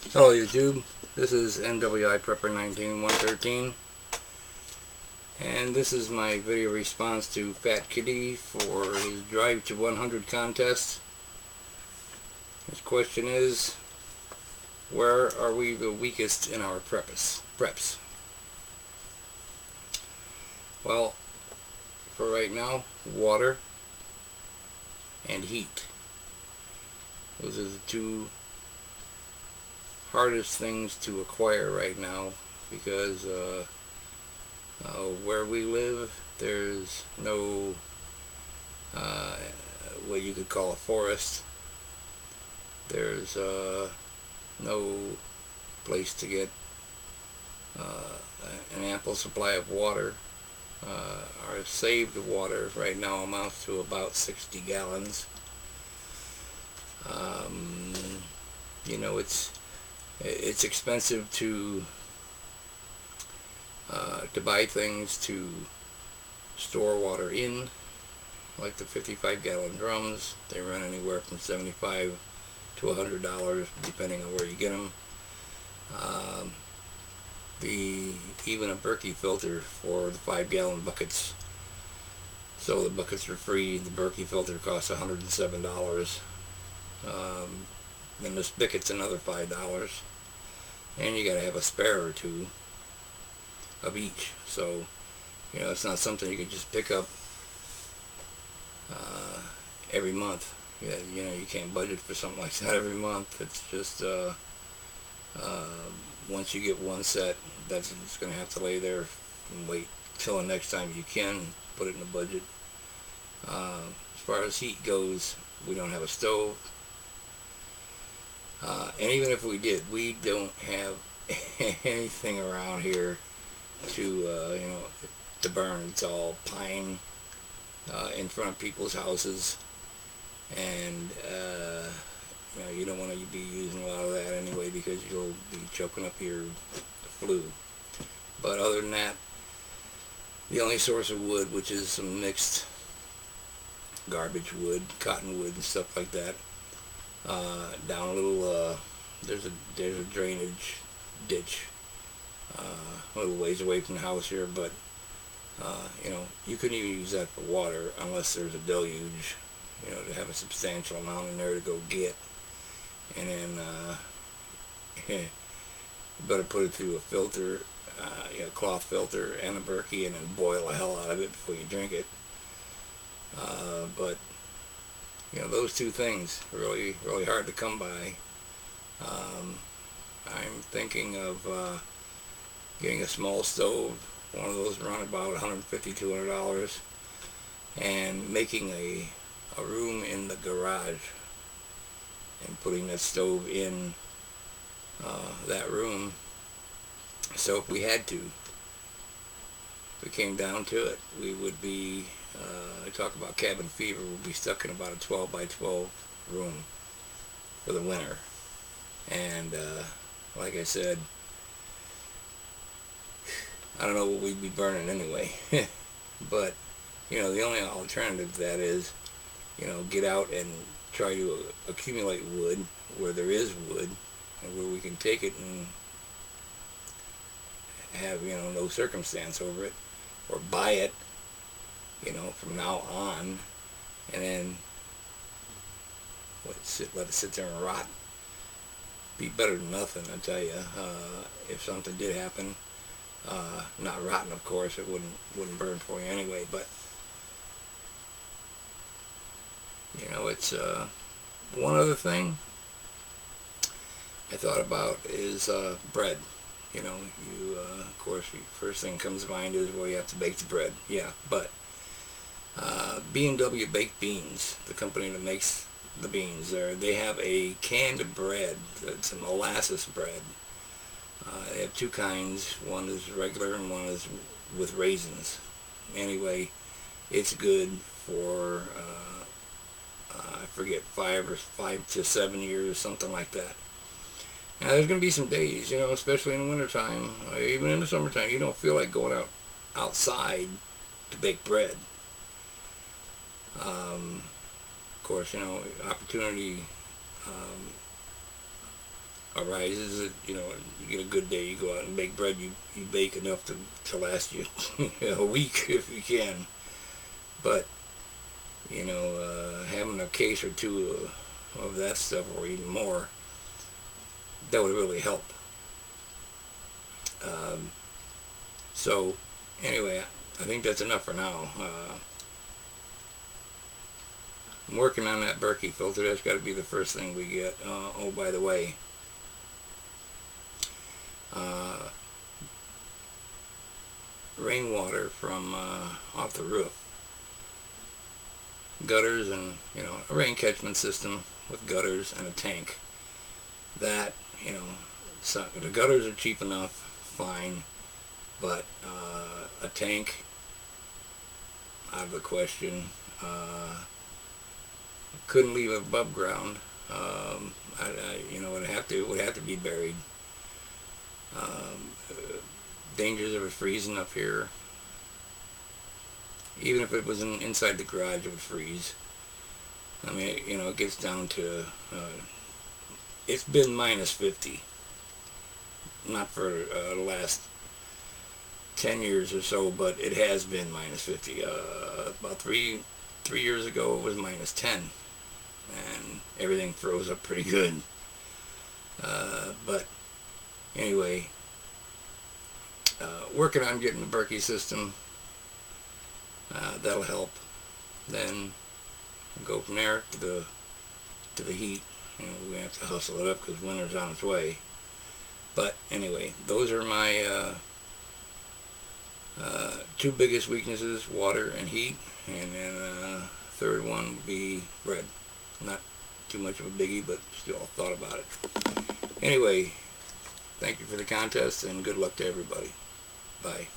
Hello YouTube, this is NWI Prepper 19113, and this is my video response to Phatkd for his Drive to 100 contest. His question is, where are we the weakest in our preps? Well, for right now, water and heat. Those are the two hardest things to acquire right now, because where we live, there's no what you could call a forest. There's no place to get an ample supply of water. Our saved water right now amounts to about 60 gallons. You know, it's expensive to buy things to store water in, like the 55-gallon drums. They run anywhere from $75 to $100 depending on where you get them. Even a Berkey filter for the 5-gallon buckets. So the buckets are free. The Berkey filter costs $107. Then the spigot's another $5. And you gotta have a spare or two of each. So, you know, it's not something you can just pick up every month. Yeah, you know, you can't budget for something like that every month. It's just once you get one set, that's it's gonna have to lay there and wait till the next time you can put it in the budget. As far as heat goes, we don't have a stove. And even if we did, we don't have anything around here to, you know, to burn. It's all pine in front of people's houses, and you know, you don't want to be using a lot of that anyway, because you'll be choking up your flu. But other than that, the only source of wood, which is some mixed garbage wood, cottonwood and stuff like that, down a little, there's a drainage ditch a little ways away from the house here, but you know, you couldn't even use that for water unless there's a deluge, you know, to have a substantial amount in there to go get. And then you better put it through a filter, you know, cloth filter and a Berkey, and then boil the hell out of it before you drink it. But you know, those two things are really hard to come by. I'm thinking of getting a small stove. One of those run about $150 to $200, and making a room in the garage and putting that stove in that room. So if we had to, if it came down to it, we would be, talk about cabin fever, we'd be stuck in about a 12 by 12 room for the winter. And like I said, I don't know what we'd be burning anyway. But you know, the only alternative to that is, you know, get out and try to accumulate wood where there is wood, and where we can take it and have, you know, no circumstance over it, or buy it, you know, from now on, and then let it sit there and rot. Be better than nothing, I tell you. If something did happen, not rotten, of course, it wouldn't burn for you anyway. But you know, it's one other thing I thought about is bread. You know, you of course, first thing comes to mind is, well, you have to bake the bread. Yeah, but B&W Baked Beans, the company that makes the beans there, they have a canned bread. It's a molasses bread. They have two kinds. One is regular and one is with raisins. Anyway, it's good for I forget, 5 to 7 years, something like that. Now there's going to be some days, you know, especially in the wintertime, even in the summertime, you don't feel like going outside to bake bread. Of course, you know, opportunity arises, you know, you get a good day, you go out and bake bread, you bake enough to last you a week if you can. But, you know, having a case or two of that stuff, or even more, that would really help. Um, so, anyway, I think that's enough for now. I'm working on that Berkey filter. That's got to be the first thing we get. Oh, by the way, rainwater from off the roof, gutters, and, you know, a rain catchment system with gutters and a tank. That, you know, so the gutters are cheap enough, fine, but a tank, out of the question. Couldn't leave it above ground. You know, it would have to be buried. Um, Dangers of it freezing up here. Even if it was inside the garage, it would freeze. I mean, you know, it gets down to, it's been minus 50. Not for the last 10 years or so, but it has been minus 50. About three years ago, it was minus 10. And everything froze up pretty good. But anyway, working on getting the Berkey system. That'll help. Then go from there to the heat. You know, we have to hustle it up because winter's on its way. But anyway, those are my two biggest weaknesses: water and heat. And then third one would be bread. Not too much of a biggie, but still thought about it. Anyway, thank you for the contest and good luck to everybody. Bye.